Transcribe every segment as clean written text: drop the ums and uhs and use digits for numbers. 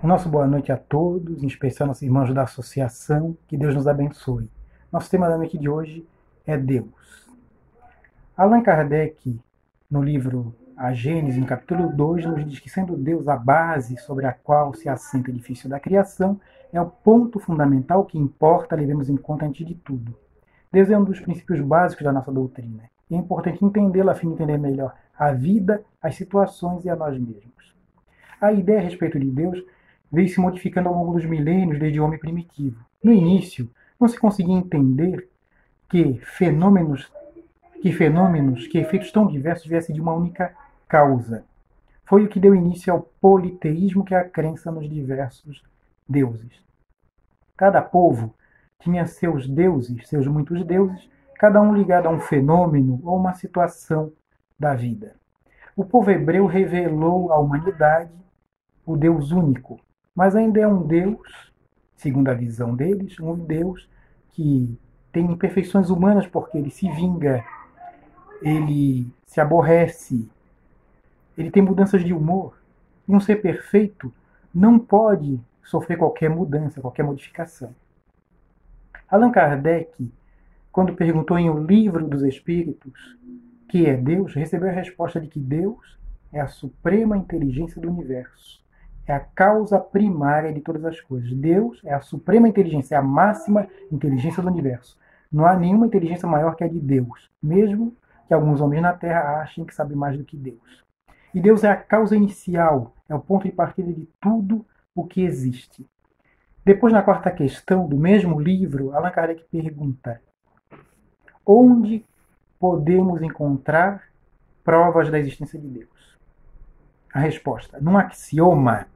O nosso boa noite a todos, em especial nossos irmãos da associação, que Deus nos abençoe. Nosso tema da noite de hoje é Deus. Allan Kardec, no livro A Gênese, no capítulo 2, nos diz que sendo Deus a base sobre a qual se assenta o edifício da criação, é o ponto fundamental que importa levemos em conta antes de tudo. Deus é um dos princípios básicos da nossa doutrina. E é importante entendê-lo a fim de entender melhor a vida, as situações e a nós mesmos. A ideia a respeito de Deus veio se modificando ao longo dos milênios desde o homem primitivo. No início, não se conseguia entender que efeitos tão diversos viessem de uma única causa. Foi o que deu início ao politeísmo, que é a crença nos diversos deuses. Cada povo tinha seus deuses, seus muitos deuses, cada um ligado a um fenômeno ou uma situação da vida. O povo hebreu revelou à humanidade o Deus único, mas ainda é um Deus, segundo a visão deles, um Deus que tem imperfeições humanas porque ele se vinga, ele se aborrece, ele tem mudanças de humor. E um ser perfeito não pode sofrer qualquer mudança, qualquer modificação. Allan Kardec, quando perguntou em O Livro dos Espíritos que é Deus, recebeu a resposta de que Deus é a suprema inteligência do universo. É a causa primária de todas as coisas. Deus é a suprema inteligência, é a máxima inteligência do universo. Não há nenhuma inteligência maior que a de Deus, mesmo que alguns homens na Terra achem que sabem mais do que Deus. E Deus é a causa inicial, é o ponto de partida de tudo o que existe. Depois, na quarta questão do mesmo livro, Allan Kardec pergunta: onde podemos encontrar provas da existência de Deus? A resposta: num axioma,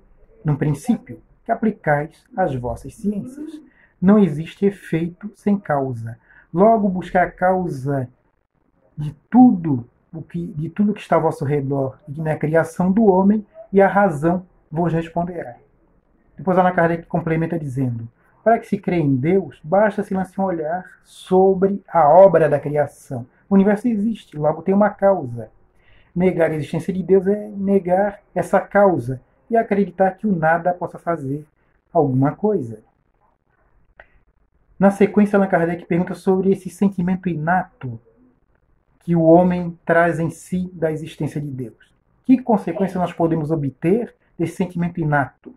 num princípio que aplicais às vossas ciências. Não existe efeito sem causa. Logo, buscar a causa de tudo que está ao vosso redor e na criação do homem, e a razão vos responderá. Depois Allan Kardec complementa dizendo: para que se crê em Deus, basta se lançar um olhar sobre a obra da criação. O universo existe, logo tem uma causa. Negar a existência de Deus é negar essa causa e acreditar que o nada possa fazer alguma coisa. Na sequência, Allan Kardec pergunta sobre esse sentimento inato que o homem traz em si da existência de Deus. Que consequência nós podemos obter desse sentimento inato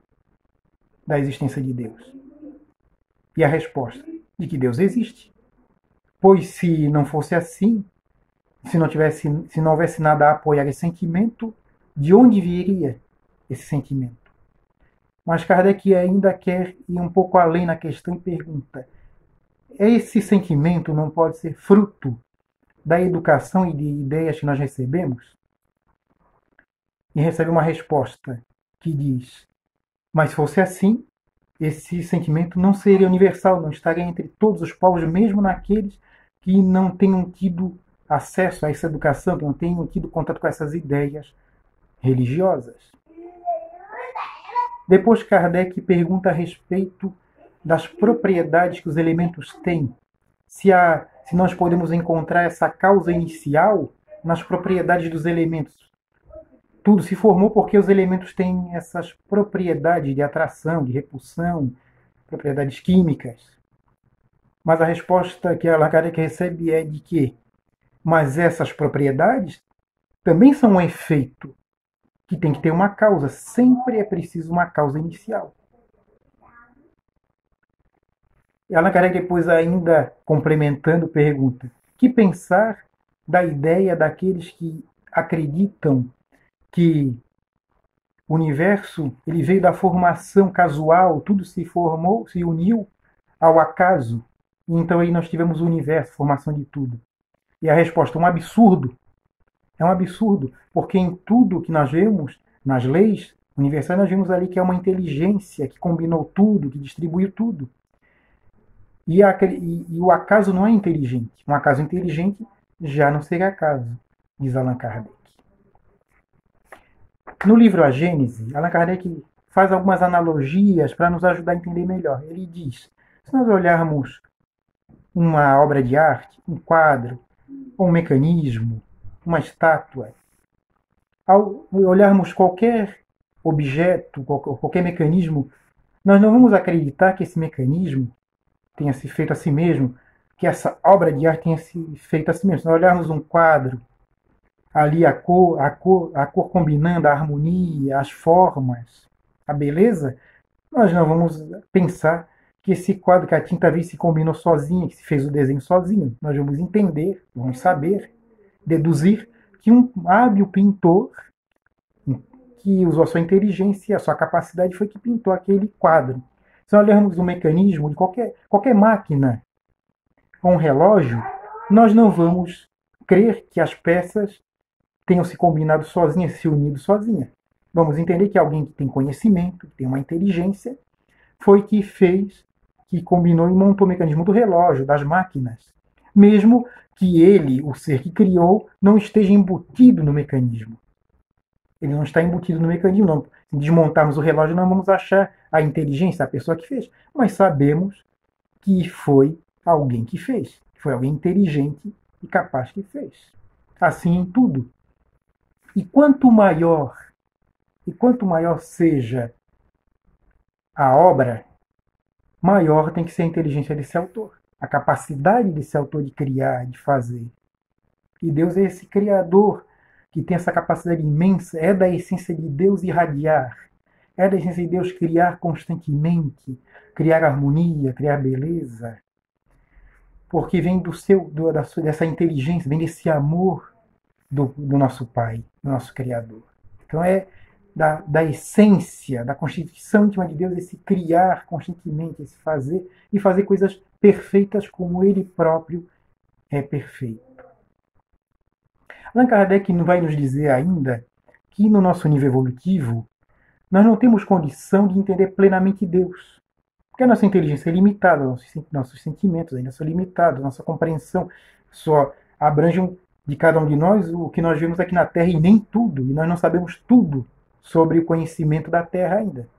da existência de Deus? E a resposta: de que Deus existe. Pois se não fosse assim, se não houvesse nada a apoiar esse sentimento, de onde viria esse sentimento? Mas Kardec ainda quer ir um pouco além na questão e pergunta: esse sentimento não pode ser fruto da educação e de ideias que nós recebemos? E recebe uma resposta que diz: mas se fosse assim, esse sentimento não seria universal, não estaria entre todos os povos, mesmo naqueles que não tenham tido acesso a essa educação, que não tenham tido contato com essas ideias religiosas. Depois Kardec pergunta a respeito das propriedades que os elementos têm. Se nós podemos encontrar essa causa inicial nas propriedades dos elementos. Tudo se formou porque os elementos têm essas propriedades de atração, de repulsão, propriedades químicas. Mas a resposta que Allan Kardec recebe é de que mas essas propriedades também são um efeito que tem que ter uma causa. Sempre é preciso uma causa inicial. E Allan Kardec depois, ainda complementando, pergunta: que pensar da ideia daqueles que acreditam que o universo ele veio da formação casual, tudo se formou, se uniu ao acaso, e então aí nós tivemos o universo, formação de tudo? E a resposta: um absurdo. É um absurdo, porque em tudo que nós vemos, nas leis universais, nós vemos ali que é uma inteligência que combinou tudo, que distribuiu tudo. E o acaso não é inteligente. Um acaso inteligente já não seria acaso, diz Allan Kardec. No livro A Gênese, Allan Kardec faz algumas analogias para nos ajudar a entender melhor. Ele diz: se nós olharmos uma obra de arte, um quadro, um mecanismo, uma estátua, ao olharmos qualquer objeto, qualquer mecanismo, nós não vamos acreditar que esse mecanismo tenha se feito a si mesmo, que essa obra de arte tenha se feito a si mesmo. Se nós olharmos um quadro, ali a cor combinando, a harmonia, as formas, a beleza, nós não vamos pensar que esse quadro, que a tinta veio se combinou sozinha, que se fez o desenho sozinho. Nós vamos entender, vamos saber, deduzir que um hábil pintor, que usou a sua inteligência, a sua capacidade, foi que pintou aquele quadro. Se nós olharmos o mecanismo de qualquer máquina ou um relógio, nós não vamos crer que as peças tenham se combinado sozinhas, se unido sozinhas. Vamos entender que alguém que tem conhecimento, que tem uma inteligência, foi que fez, que combinou e montou o mecanismo do relógio, das máquinas. Mesmo que ele, o ser que criou, não esteja embutido no mecanismo. Ele não está embutido no mecanismo. Não. Se desmontarmos o relógio, não vamos achar a inteligência da pessoa que fez. Mas sabemos que foi alguém que fez. Foi alguém inteligente e capaz que fez. Assim em tudo. E quanto maior seja a obra, maior tem que ser a inteligência desse autor. A capacidade desse autor de criar, de fazer. E Deus é esse criador que tem essa capacidade imensa, é da essência de Deus irradiar, é da essência de Deus criar constantemente, criar harmonia, criar beleza, porque vem dessa inteligência, vem desse amor do nosso Pai, do nosso Criador. Então é da essência, da constituição íntima de Deus, esse criar constantemente, esse fazer, e fazer coisas perfeitas como Ele próprio é perfeito. Allan Kardec vai nos dizer ainda que no nosso nível evolutivo nós não temos condição de entender plenamente Deus. Porque a nossa inteligência é limitada, nossos sentimentos ainda são limitados, nossa compreensão só abrange de cada um de nós o que nós vemos aqui na Terra e nem tudo. E nós não sabemos tudo sobre o conhecimento da Terra ainda.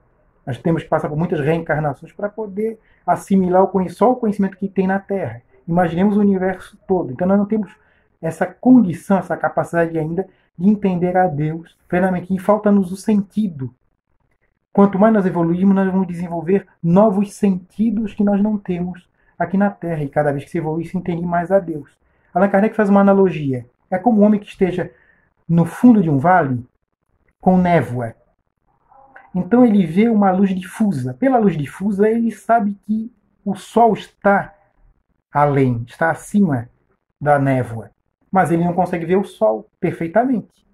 Nós temos que passar por muitas reencarnações para poder assimilar só o conhecimento que tem na Terra. Imaginemos o universo todo. Então nós não temos essa condição, essa capacidade ainda de entender a Deus plenamente. E falta-nos o sentido. Quanto mais nós evoluímos, nós vamos desenvolver novos sentidos que nós não temos aqui na Terra. E cada vez que se evolui, se entende mais a Deus. Allan Kardec faz uma analogia. É como um homem que esteja no fundo de um vale com névoa. Então ele vê uma luz difusa. Pela luz difusa, ele sabe que o sol está além, está acima da névoa. Mas ele não consegue ver o sol perfeitamente.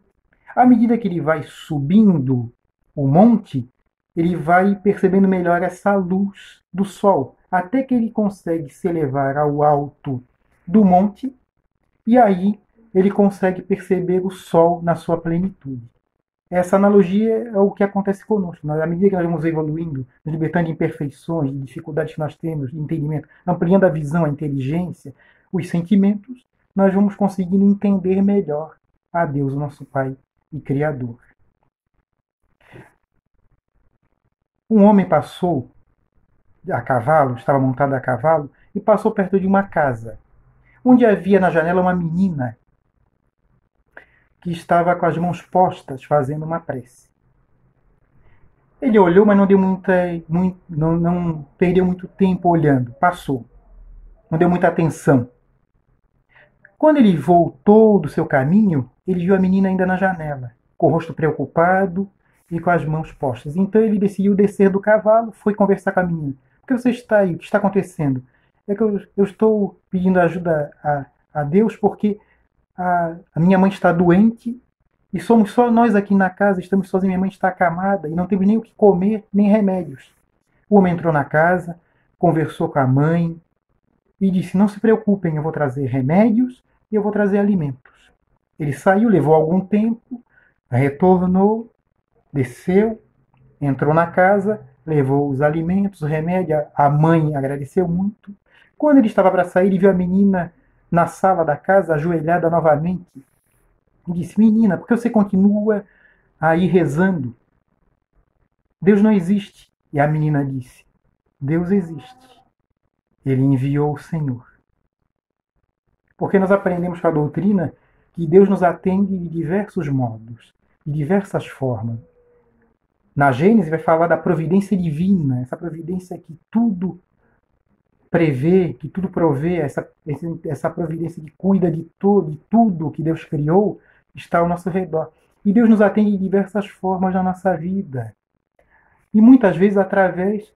À medida que ele vai subindo o monte, ele vai percebendo melhor essa luz do sol, até que ele consegue se elevar ao alto do monte, e aí ele consegue perceber o sol na sua plenitude. Essa analogia é o que acontece conosco. À medida que nós vamos evoluindo, nos libertando de imperfeições, de dificuldades que nós temos, de entendimento, ampliando a visão, a inteligência, os sentimentos, nós vamos conseguindo entender melhor a Deus, o nosso Pai e Criador. Um homem passou a cavalo, estava montado a cavalo, e passou perto de uma casa, onde havia na janela uma menina que estava com as mãos postas fazendo uma prece. Ele olhou, mas não perdeu muito tempo olhando, passou. Não deu muita atenção. Quando ele voltou do seu caminho, ele viu a menina ainda na janela, com o rosto preocupado e com as mãos postas. Então ele decidiu descer do cavalo, foi conversar com a menina. Por que você está aí? O que está acontecendo? É que eu estou pedindo ajuda a Deus porque a minha mãe está doente e somos só nós aqui na casa, estamos sozinhos, minha mãe está acamada e não temos nem o que comer, nem remédios. O homem entrou na casa, conversou com a mãe e disse, não se preocupem, eu vou trazer remédios e eu vou trazer alimentos. Ele saiu, levou algum tempo, retornou, desceu, entrou na casa, levou os alimentos, o remédio, a mãe agradeceu muito. Quando ele estava para sair, ele viu a menina na sala da casa, ajoelhada novamente. E disse, menina, por que você continua aí rezando? Deus não existe. E a menina disse, Deus existe. Ele enviou o Senhor. Porque nós aprendemos com a doutrina que Deus nos atende de diversos modos, de diversas formas. Na Gênesis vai falar da providência divina, essa providência que tudo prevê, que tudo provê, essa providência que cuida de tudo que Deus criou, está ao nosso redor. E Deus nos atende de diversas formas na nossa vida. E muitas vezes através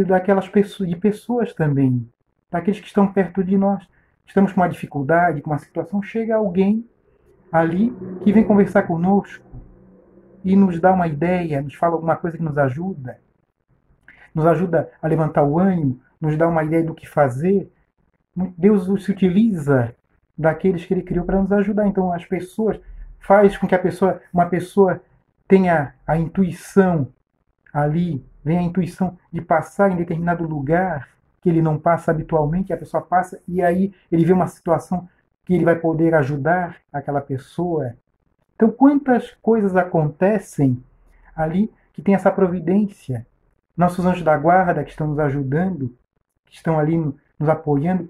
daquelas pessoas, de pessoas também, daqueles que estão perto de nós. Estamos com uma dificuldade, com uma situação, chega alguém ali que vem conversar conosco e nos dá uma ideia, nos fala alguma coisa que nos ajuda a levantar o ânimo, nos dá uma ideia do que fazer. Deus se utiliza daqueles que Ele criou para nos ajudar. Então, as pessoas faz com que uma pessoa tenha a intuição ali, vem a intuição de passar em determinado lugar que ele não passa habitualmente, a pessoa passa e aí ele vê uma situação que ele vai poder ajudar aquela pessoa. Então, quantas coisas acontecem ali que tem essa providência? Nossos anjos da guarda que estão nos ajudando, que estão ali nos apoiando,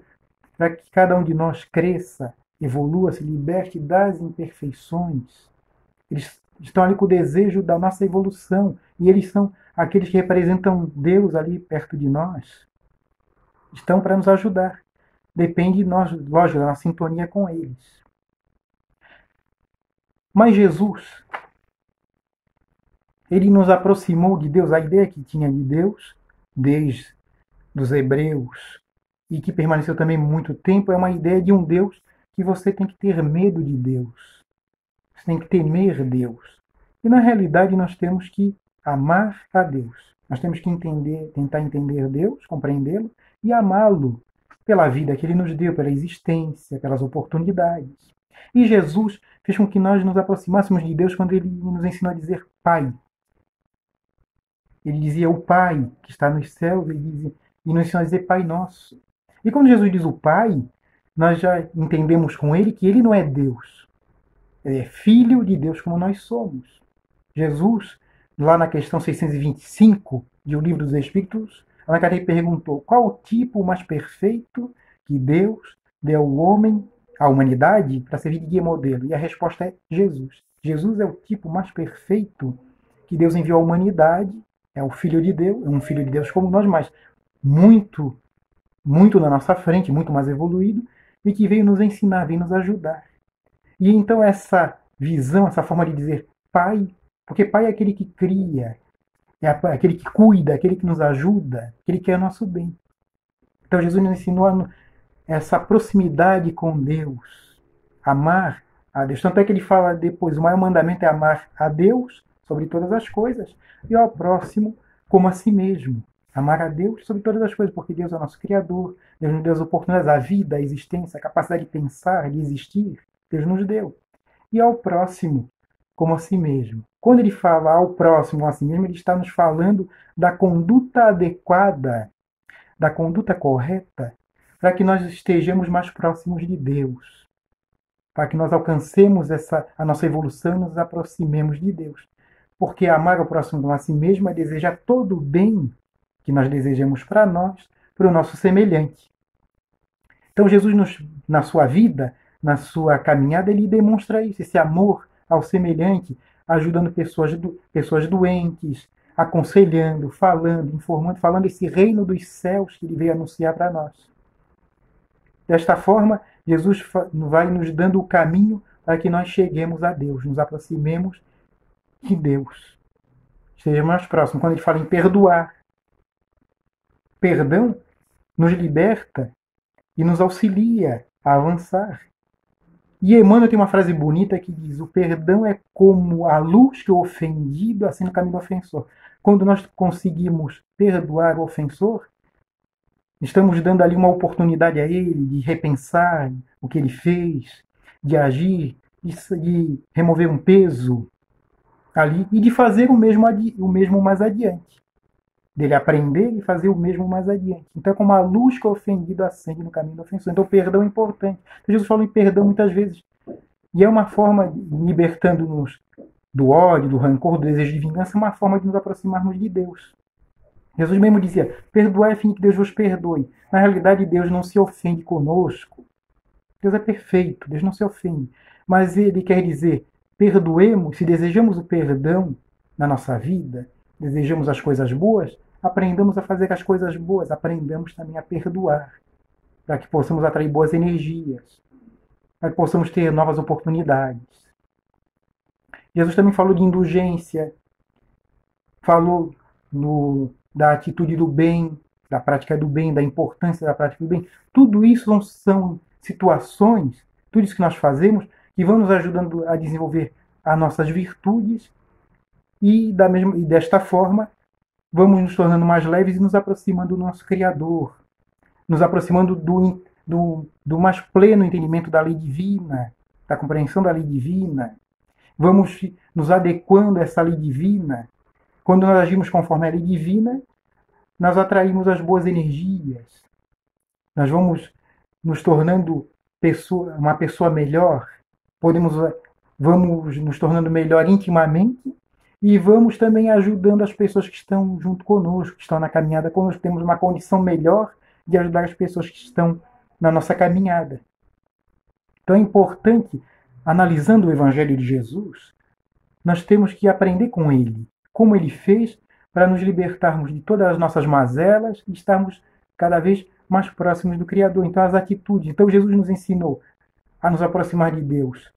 para que cada um de nós cresça, evolua, se liberte das imperfeições. Eles estão ali com o desejo da nossa evolução, e eles são aqueles que representam Deus ali perto de nós. Estão para nos ajudar. Depende de nós, lógico, da nossa sintonia com eles. Mas Jesus, ele nos aproximou de Deus. A ideia que tinha de Deus, desde os hebreus, e que permaneceu também muito tempo, é uma ideia de um Deus que você tem que ter medo de Deus. Você tem que temer Deus. E na realidade nós temos que amar a Deus. Nós temos que tentar entender Deus, compreendê-lo e amá-lo pela vida que ele nos deu, pela existência, pelas oportunidades. E Jesus fez com que nós nos aproximássemos de Deus quando ele nos ensinou a dizer Pai. Ele dizia o Pai que está nos céus, e nos ensinou a dizer Pai Nosso. E quando Jesus diz o Pai, nós já entendemos com ele que ele não é Deus. Ele é filho de Deus como nós somos. Jesus, lá na questão 625 de O Livro dos Espíritos, Allan Kardec perguntou qual o tipo mais perfeito que Deus deu ao homem, à humanidade, para servir de guia e modelo. E a resposta é Jesus. Jesus é o tipo mais perfeito que Deus enviou à humanidade, é o Filho de Deus, é um Filho de Deus como nós, mas muito, muito na nossa frente, muito mais evoluído, e que veio nos ensinar, veio nos ajudar. E então essa visão, essa forma de dizer Pai, porque Pai é aquele que cria, é aquele que cuida, aquele que nos ajuda, aquele que quer o nosso bem. Então Jesus nos ensinou essa proximidade com Deus, amar a Deus. Tanto é que ele fala depois, o maior mandamento é amar a Deus sobre todas as coisas e ao próximo como a si mesmo. Amar a Deus sobre todas as coisas, porque Deus é o nosso Criador, Deus nos deu as oportunidades, a vida, a existência, a capacidade de pensar, de existir, Deus nos deu. E ao próximo como a si mesmo. Quando ele fala ao próximo, a si mesmo, ele está nos falando da conduta adequada, da conduta correta, para que nós estejamos mais próximos de Deus, para que nós alcancemos a nossa evolução e nos aproximemos de Deus. Porque amar o próximo como a si mesmo é desejar todo o bem que nós desejamos para nós, para o nosso semelhante. Então Jesus, na sua vida, na sua caminhada, ele demonstra isso, esse amor ao semelhante, ajudando pessoas doentes, aconselhando, falando, informando, falando esse reino dos céus que ele veio anunciar para nós. Desta forma, Jesus vai nos dando o caminho para que nós cheguemos a Deus, nos aproximemos de Deus. Estejamos mais próximos. Quando ele fala em perdoar, perdão nos liberta e nos auxilia a avançar. E Emmanuel tem uma frase bonita que diz: o perdão é como a luz que o ofendido acende no caminho do ofensor. Quando nós conseguimos perdoar o ofensor, estamos dando ali uma oportunidade a ele de repensar o que ele fez, de agir, de remover um peso ali e de fazer o mesmo mais adiante. Dele aprender e fazer o mesmo mais adiante. Então é como a luz que o ofendido acende no caminho do ofensor. Então o perdão é importante. Então, Jesus fala em perdão muitas vezes. E é uma forma, libertando-nos do ódio, do rancor, do desejo de vingança, uma forma de nos aproximarmos de Deus. Jesus mesmo dizia, perdoai a fim que Deus vos perdoe. Na realidade, Deus não se ofende conosco. Deus é perfeito, Deus não se ofende. Mas ele quer dizer, perdoemos, se desejamos o perdão, na nossa vida, desejamos as coisas boas, aprendamos a fazer as coisas boas, aprendamos também a perdoar, para que possamos atrair boas energias, para que possamos ter novas oportunidades. Jesus também falou de indulgência, falou da atitude do bem, da prática do bem, da importância da prática do bem. Tudo isso são situações, tudo isso que nós fazemos, que vão nos ajudando a desenvolver as nossas virtudes e desta forma vamos nos tornando mais leves e nos aproximando do nosso Criador, nos aproximando do mais pleno entendimento da lei divina, da compreensão da lei divina. Vamos nos adequando a essa lei divina. Quando nós agimos conforme a lei divina, nós atraímos as boas energias. Nós vamos nos tornando uma pessoa melhor. Vamos nos tornando melhor intimamente e vamos também ajudando as pessoas que estão junto conosco, que estão na caminhada conosco. Temos uma condição melhor de ajudar as pessoas que estão na nossa caminhada. Então é importante, analisando o Evangelho de Jesus, nós temos que aprender com ele, como ele fez, para nos libertarmos de todas as nossas mazelas e estarmos cada vez mais próximos do Criador. Então as atitudes. Então Jesus nos ensinou a nos aproximar de Deus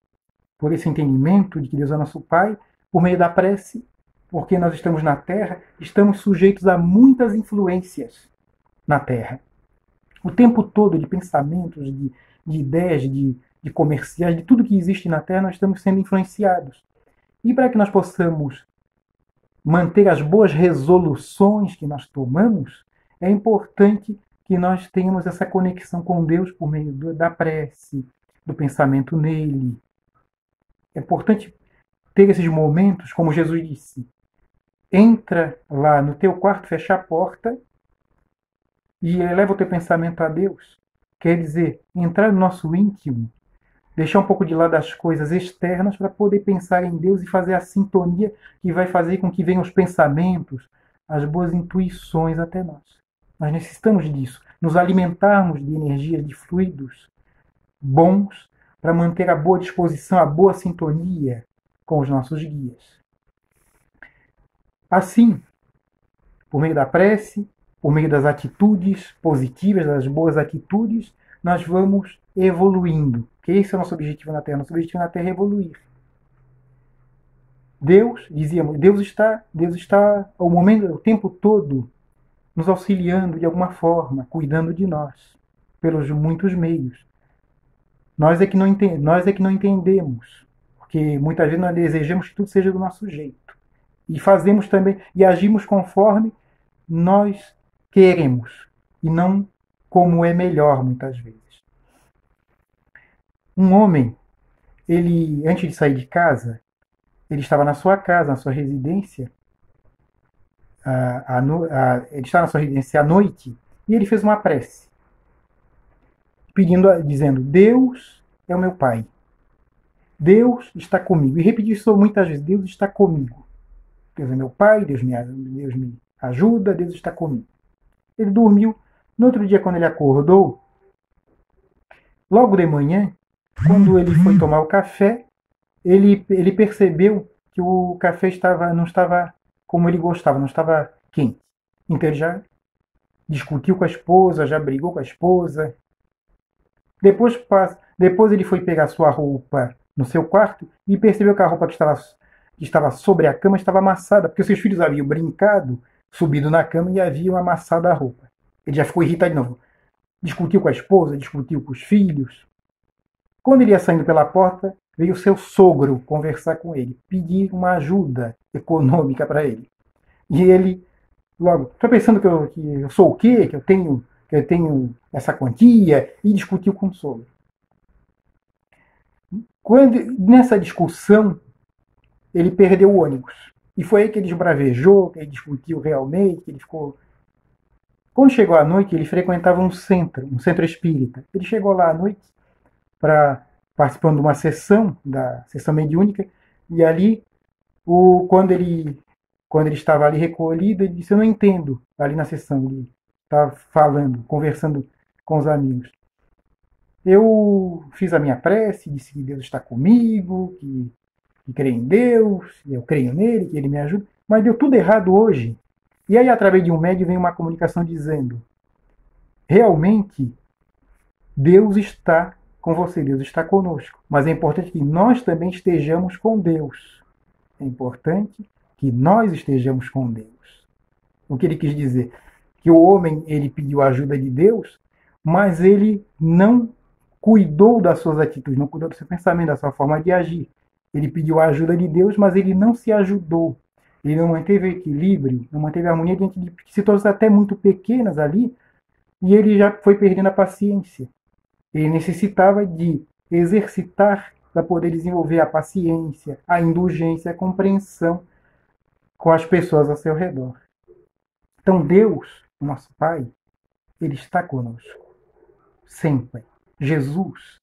por esse entendimento de que Deus é nosso Pai, por meio da prece, porque nós estamos na Terra, estamos sujeitos a muitas influências na Terra. O tempo todo de pensamentos, de ideias, de comerciais, de tudo que existe na Terra, nós estamos sendo influenciados. E para que nós possamos manter as boas resoluções que nós tomamos, é importante que nós tenhamos essa conexão com Deus por meio da prece, do pensamento nele. É importante ter esses momentos, como Jesus disse, entra lá no teu quarto, fecha a porta e eleva o teu pensamento a Deus. Quer dizer, entrar no nosso íntimo, deixar um pouco de lado as coisas externas para poder pensar em Deus e fazer a sintonia que vai fazer com que venham os pensamentos, as boas intuições até nós. Nós necessitamos disso, nos alimentarmos de energias, de fluidos bons para manter a boa disposição, a boa sintonia com os nossos guias. Assim, por meio da prece, por meio das atitudes positivas, das boas atitudes, nós vamos evoluindo. Que esse é o nosso objetivo na Terra. Nosso objetivo na Terra é evoluir. Deus, dizíamos, Deus está o tempo todo nos auxiliando de alguma forma, cuidando de nós, pelos muitos meios. Nós é que não entendemos, porque muitas vezes nós desejamos que tudo seja do nosso jeito. E fazemos também, e agimos conforme nós queremos, e não como é melhor, muitas vezes. Um homem, ele, antes de sair de casa, ele estava na sua casa, na sua residência, ele estava na sua residência à noite, e ele fez uma prece, dizendo, Deus é o meu Pai. Deus está comigo. E repetiu isso muitas vezes, Deus está comigo. Deus é meu Pai, Deus me ajuda, Deus está comigo. Ele dormiu. No outro dia, quando ele acordou, logo de manhã, quando ele foi tomar o café, ele percebeu que o café não estava como ele gostava, não estava quente. Então ele já discutiu com a esposa, já brigou com a esposa. Depois ele foi pegar sua roupa no seu quarto e percebeu que a roupa que estava sobre a cama estava amassada, porque seus filhos haviam brincado, subido na cama e haviam amassado a roupa. Ele já ficou irritado de novo. Discutiu com a esposa, discutiu com os filhos. Quando ele ia saindo pela porta, veio o seu sogro conversar com ele, pedir uma ajuda econômica para ele. E ele, logo, estou pensando que eu sou o quê? Que eu tenho essa quantia, e discutiu com o sogro. Nessa discussão, ele perdeu o ônibus. E foi aí que ele esbravejou, que ele discutiu realmente, que ele ficou... Quando chegou à noite, ele frequentava um centro espírita. Ele chegou lá à noite participando de uma sessão, da sessão mediúnica, e ali, quando ele estava ali recolhido, ele disse, eu não entendo, ali na sessão, ele estava falando, conversando com os amigos. Eu fiz a minha prece, disse que Deus está comigo, que que creio em Deus, eu creio nele, que ele me ajuda, mas deu tudo errado hoje. E aí, através de um médium, vem uma comunicação dizendo: realmente, Deus está com você, Deus está conosco. Mas é importante que nós também estejamos com Deus. É importante que nós estejamos com Deus. O que ele quis dizer? Que o homem, ele pediu a ajuda de Deus, mas ele não cuidou das suas atitudes, não cuidou do seu pensamento, da sua forma de agir. Ele pediu a ajuda de Deus, mas ele não se ajudou. Ele não manteve equilíbrio, não manteve harmonia diante de situações até muito pequenas ali, e ele já foi perdendo a paciência. Ele necessitava de exercitar para poder desenvolver a paciência, a indulgência, a compreensão com as pessoas ao seu redor. Então Deus, nosso Pai, ele está conosco, sempre. Jesus,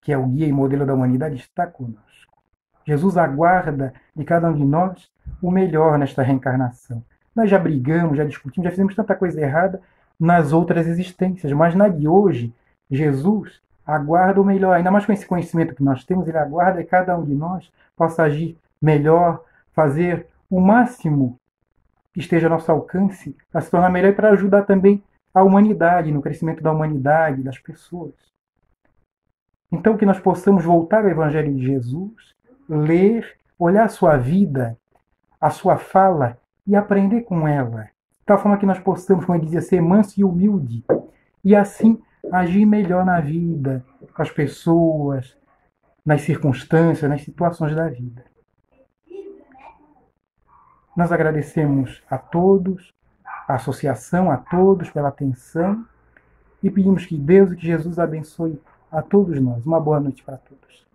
que é o guia e modelo da humanidade, está conosco. Jesus aguarda de cada um de nós o melhor nesta reencarnação. Nós já brigamos, já discutimos, já fizemos tanta coisa errada nas outras existências, mas na de hoje, Jesus aguarda o melhor. Ainda mais com esse conhecimento que nós temos, ele aguarda que cada um de nós possa agir melhor, fazer o máximo que esteja ao nosso alcance para se tornar melhor e para ajudar também a humanidade, no crescimento da humanidade, das pessoas. Então, que nós possamos voltar ao Evangelho de Jesus, ler, olhar a sua vida, a sua fala e aprender com ela. De tal forma que nós possamos, como ele dizia, ser manso e humilde. E assim agir melhor na vida, com as pessoas, nas circunstâncias, nas situações da vida. Nós agradecemos a todos, a associação, a todos pela atenção e pedimos que Deus e que Jesus abençoe a todos nós. Uma boa noite para todos.